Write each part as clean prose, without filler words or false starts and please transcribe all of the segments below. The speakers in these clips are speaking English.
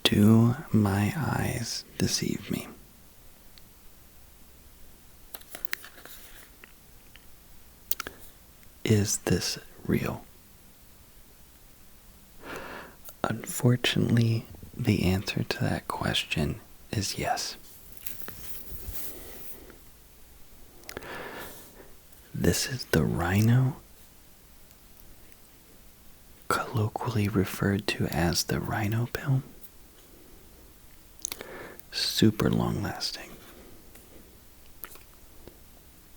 Do my eyes deceive me? Is this real? Unfortunately, the answer to that question is yes. This is the Rhino, colloquially referred to as the Rhino pill. Super long lasting.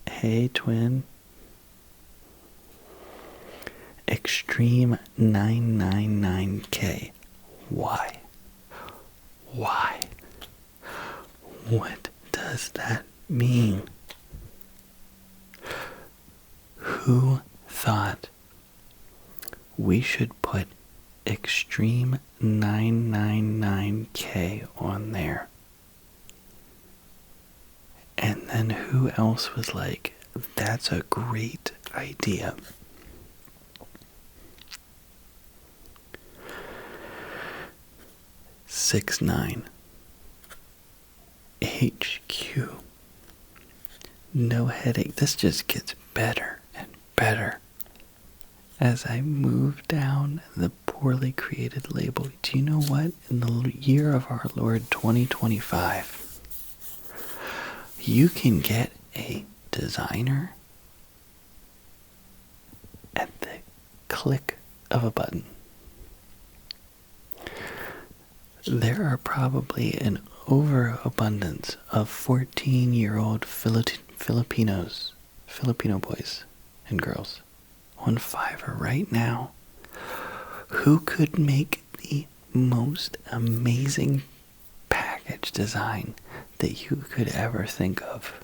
Hey twin. Extreme 999K. Why? Why? What does that mean? Who thought we should put Extreme 999K on there? And then who else was like, that's a great idea? Six nine HQ. No headache. This just gets better and better as I move down the poorly created label. Do you know what? In the year of our Lord 2025, you can get a designer at the click of a button. There are probably an overabundance of 14-year-old Filipino boys and girls on Fiverr right now who could make the most amazing package design that you could ever think of.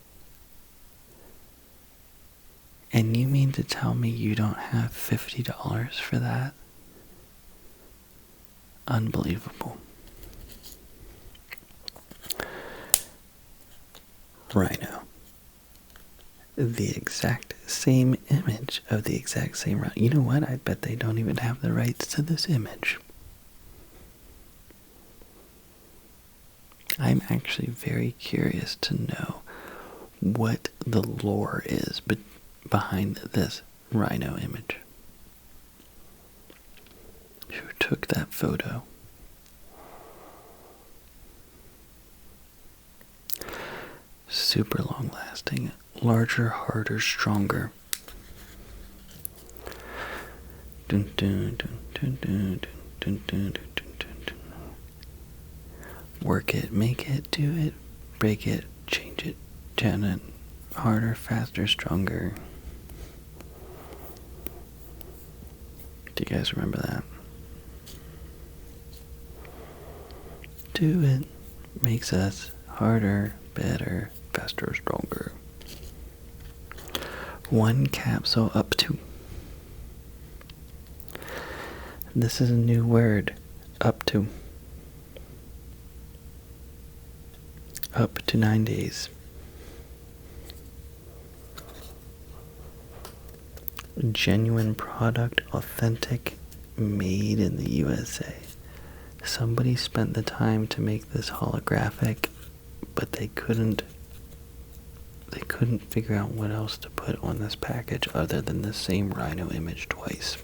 And you mean to tell me you don't have $50 for that? Unbelievable. Rhino. The exact same image of the exact same Rhino. You know what? I bet they don't even have the rights to this image. I'm actually very curious to know what the lore is behind this Rhino image. Who took that photo? Super long lasting, larger, harder, stronger. Dun, dun, dun, dun, dun, dun, dun, dun, dun, dun. Work it, make it, do it, break it, change it, turn it, harder, faster, stronger. Do you guys remember that? Do it makes us harder, better, faster, stronger. One capsule up to. This is a new word. Up to. Up to 9 days. Genuine product, authentic, made in the USA. Somebody spent the time to make this holographic, but they couldn't figure out what else to put on this package other than the same Rhino image twice.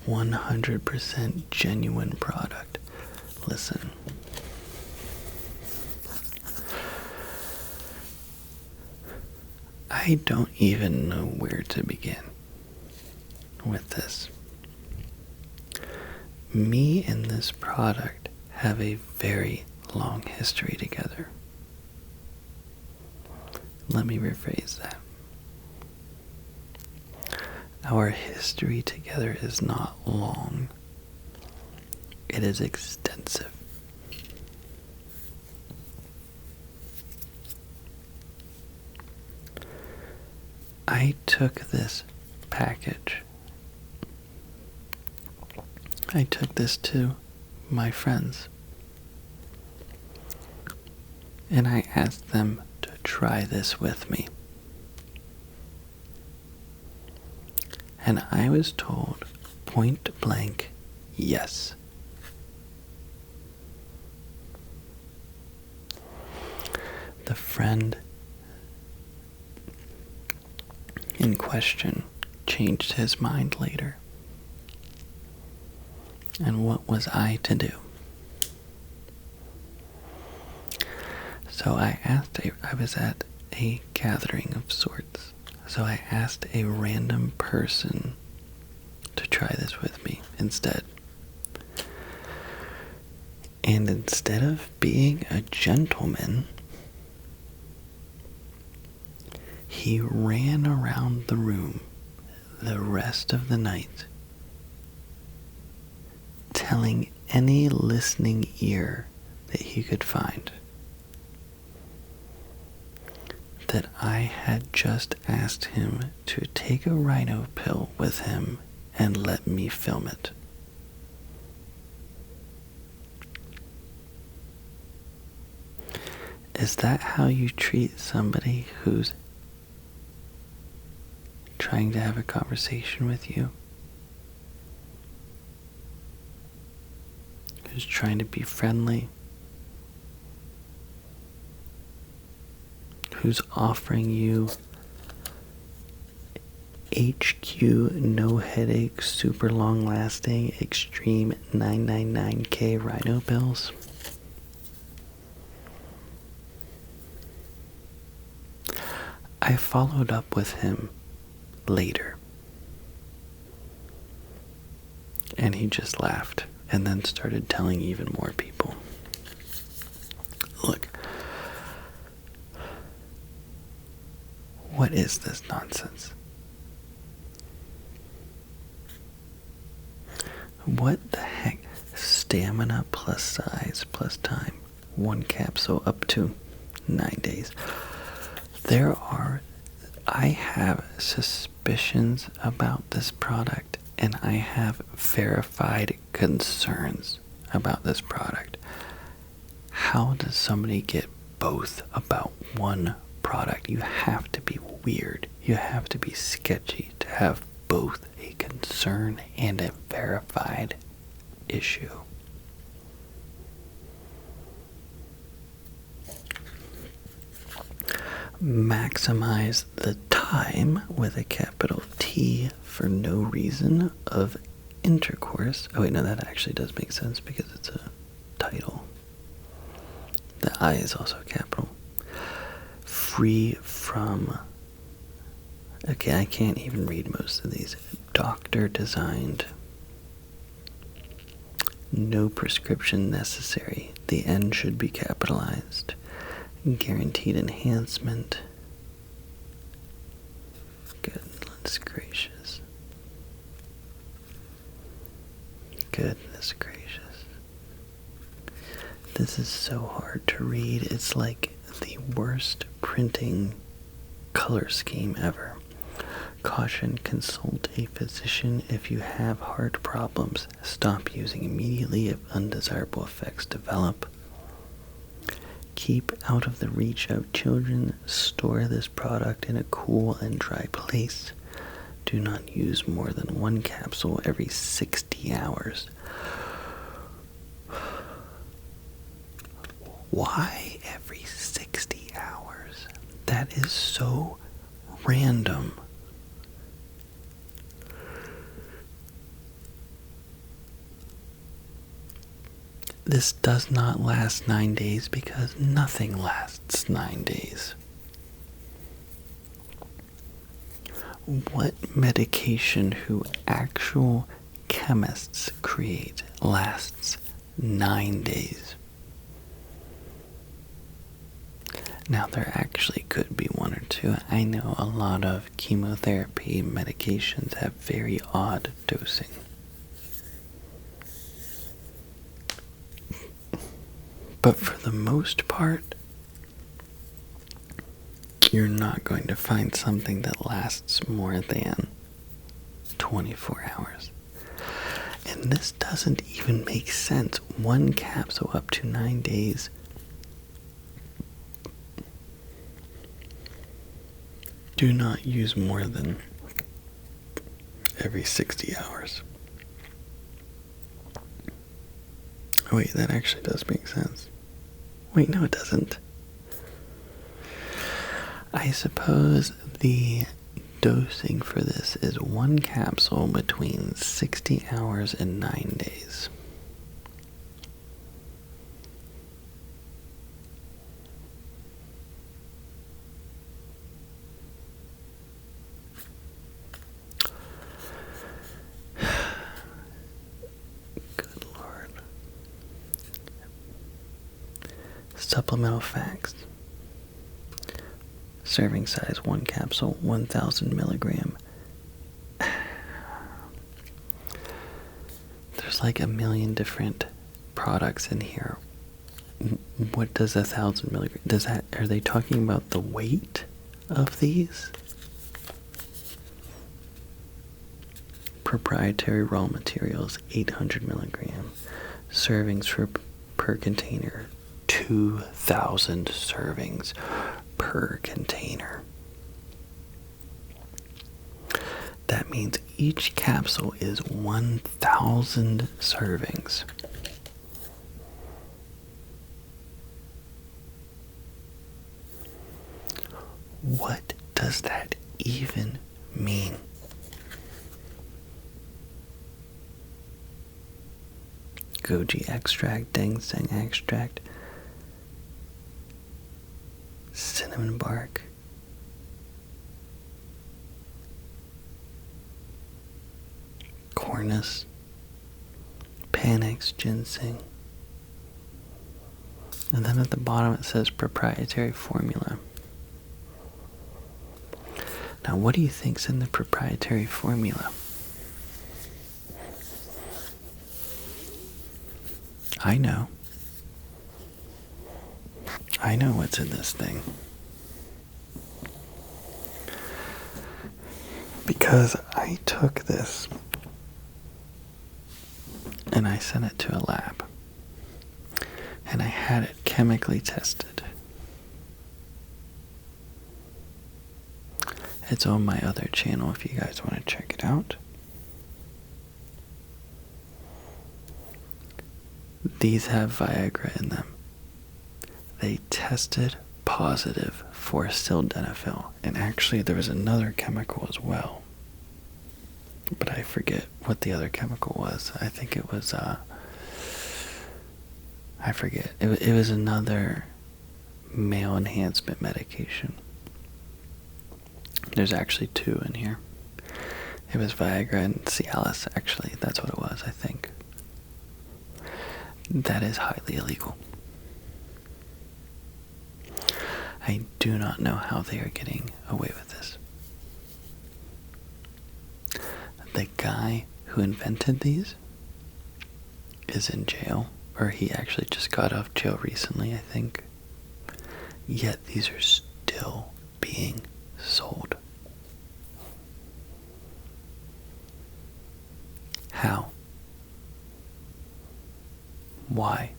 100% genuine product. Listen. I don't even know where to begin with this. Me and this product have a very long history together. Let me rephrase that. Our history together is not long. It is extensive. I took this package. I took this to my friends. And I asked them to try this with me. And I was told point blank, yes. the friend in question changed his mind later. And what was I to do? So I was at a gathering of sorts. So I asked a random person to try this with me instead. And instead of being a gentleman, he ran around the room the rest of the night, telling any listening ear that he could find that I had just asked him to take a Rhino pill with him and let me film it. Is that how you treat somebody who's trying to have a conversation with you? Who's trying to be friendly? Who's offering you HQ, no headache, super long lasting, extreme 999K Rhino pills? I followed up with him later, and he just laughed and then started telling even more people. Look, what is this nonsense? What the heck? Stamina plus size plus time. 1 capsule up to 9 days. I have suspicions about this product, and I have verified concerns about this product. How does somebody get both about one product? You have to be weird. You have to be sketchy to have both a concern and a verified issue. Maximize the time with a capital T for no reason of intercourse. Oh wait, no, that actually does make sense because it's a title. The I is also capital. Free from... Okay, I can't even read most of these. Doctor designed. No prescription necessary. The N should be capitalized. Guaranteed enhancement. Goodness gracious. Goodness gracious. This is so hard to read. It's like the worst printing color scheme ever. Caution, consult a physician if you have heart problems. Stop using immediately if undesirable effects develop. Keep out of the reach of children. Store this product in a cool and dry place. Do not use more than 1 capsule every 60 hours. Why every 60 hours? That is so random. This does not last 9 days because nothing lasts 9 days. What medication who actual chemists create lasts 9 days? Now, there actually could be 1 or 2. I know a lot of chemotherapy medications have very odd dosing. But for the most part, you're not going to find something that lasts more than 24 hours. And this doesn't even make sense. 1 capsule up to 9 days. Do not use more than every 60 hours. Oh wait, that actually does make sense. Wait, no it doesn't. I suppose the dosing for this is 1 capsule between 60 hours and 9 days. Good Lord. Supplemental facts. Serving size 1 capsule, 1,000 milligram. There's like a million different products in here. What does 1,000 milligram? Are they talking about the weight of these? Proprietary raw materials, 800 milligram. Servings per container, 2,000 servings per container. That means each capsule is 1,000 servings. What does that even mean? Goji extract, ginseng extract, cinnamon bark, cornus, panax, ginseng. And then at the bottom it says proprietary formula. Now, what do you think's in the proprietary formula? I know. I know what's in this thing. Because I took this and I sent it to a lab. And I had it chemically tested. It's on my other channel if you guys want to check it out. These have Viagra in them. They tested positive for sildenafil, and actually there was another chemical as well. But I forget what the other chemical was. I think it was, I forget. It was another male enhancement medication. There's actually 2 in here. It was Viagra and Cialis, actually. That's what it was, I think. That is highly illegal. I do not know how they are getting away with this. The guy who invented these is in jail, or he actually just got off jail recently, I think. Yet these are still being sold. How? Why?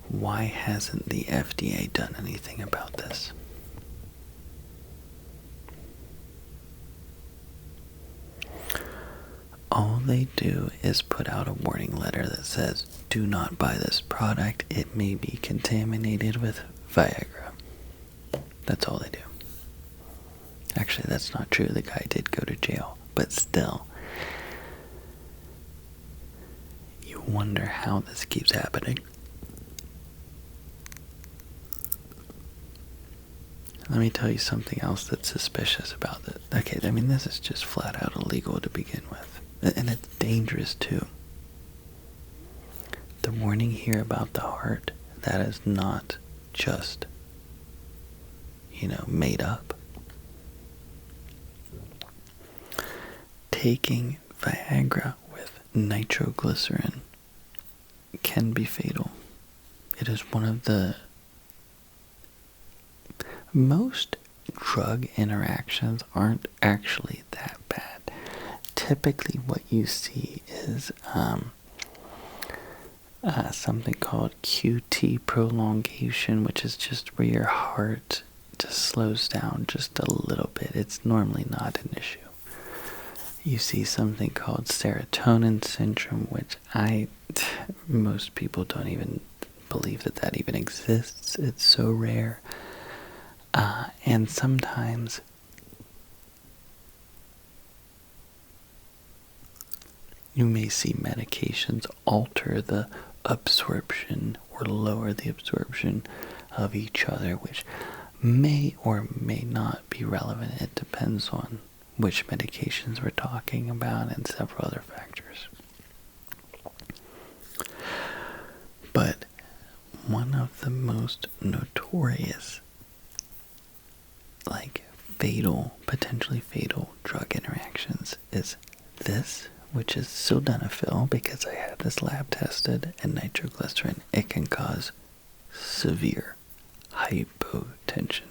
Why hasn't the FDA done anything about this? All they do is put out a warning letter that says, do not buy this product, it may be contaminated with Viagra. That's all they do. Actually, that's not true. The guy did go to jail, but still. You wonder how this keeps happening. Let me tell you something else that's suspicious about it. Okay, I mean, this is just flat out illegal to begin with. And it's dangerous too. The warning here about the heart, that is not just, made up. Taking Viagra with nitroglycerin can be fatal. It is one of the most drug interactions aren't actually that bad. Typically what you see is something called QT prolongation, which is just where your heart just slows down just a little bit. It's normally not an issue. You see something called serotonin syndrome, which most people don't even believe that even exists. It's so rare. And sometimes you may see medications alter the absorption or lower the absorption of each other, which may or may not be relevant. It depends on which medications we're talking about and several other factors. But one of the most notorious, potentially fatal drug interactions is this, which is sildenafil, because I had this lab tested, and nitroglycerin. It can cause severe hypotension.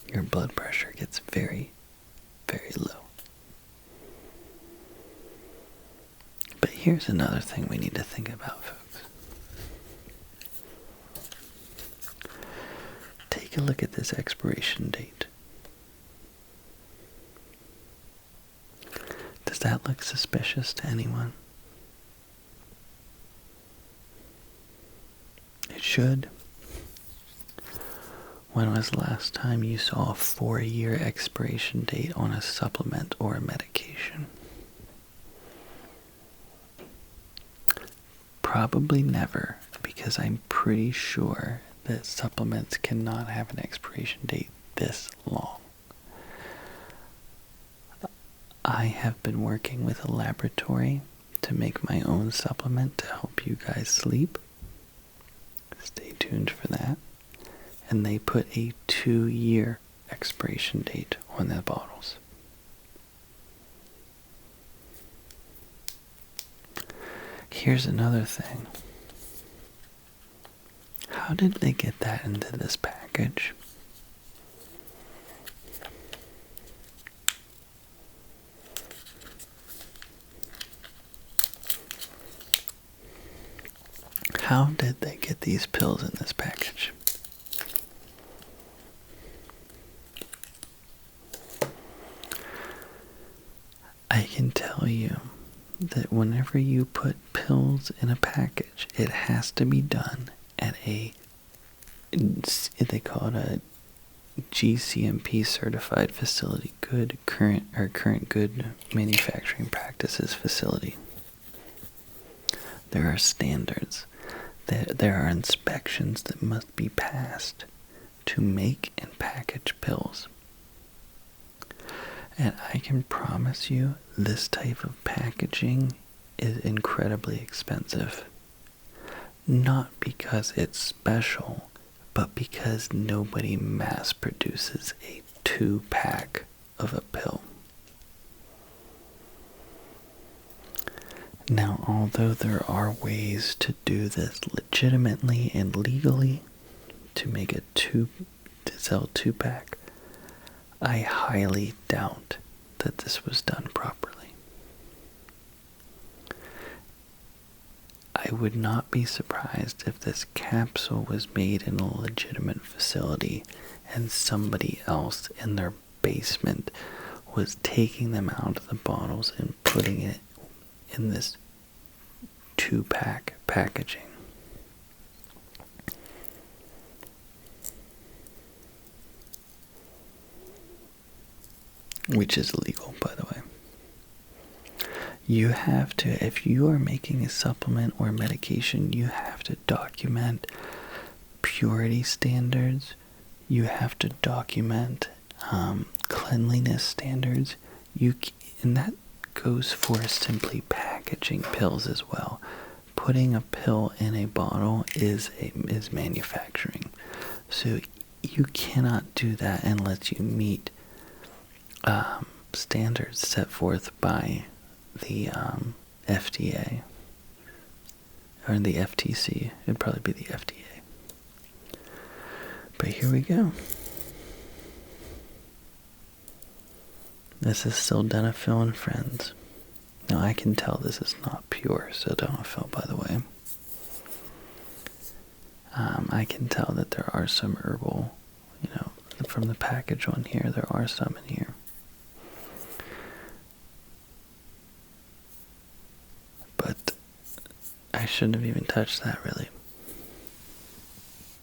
Your blood pressure gets very, very low. But here's another thing we need to think about, folks. Take a look at this expiration date. Does that look suspicious to anyone? It should. When was the last time you saw a 4-year expiration date on a supplement or a medication? Probably never, because I'm pretty sure that supplements cannot have an expiration date this long. I have been working with a laboratory to make my own supplement to help you guys sleep. Stay tuned for that. And they put a 2-year expiration date on their bottles. Here's another thing. How did they get that into this package? How did they get these pills in this package? I can tell you that whenever you put pills in a package, it has to be done at they call it a GCMP certified facility, current good manufacturing practices facility. There are standards. There are inspections that must be passed to make and package pills. And I can promise you, this type of packaging is incredibly expensive. Not because it's special, but because nobody mass produces a 2-pack of a pill. Now, although there are ways to do this legitimately and legally, to make to sell 2-pack, I highly doubt that this was done properly. I would not be surprised if this capsule was made in a legitimate facility and somebody else in their basement was taking them out of the bottles and putting it in this 2-pack packaging. Which is illegal, by the way. You have to, if you are making a supplement or medication, you have to document purity standards. You have to document cleanliness standards. And that goes for simply packaging pills as well. Putting a pill in a bottle is manufacturing. So you cannot do that unless you meet standards set forth by the FDA or the FTC. It'd probably be the FDA. But here we go. This is sildenafil and friends. Now I can tell this is not pure sildenafil, by the way. I can tell that there are some herbal, from the package on here, there are some in here. But I shouldn't have even touched that, really.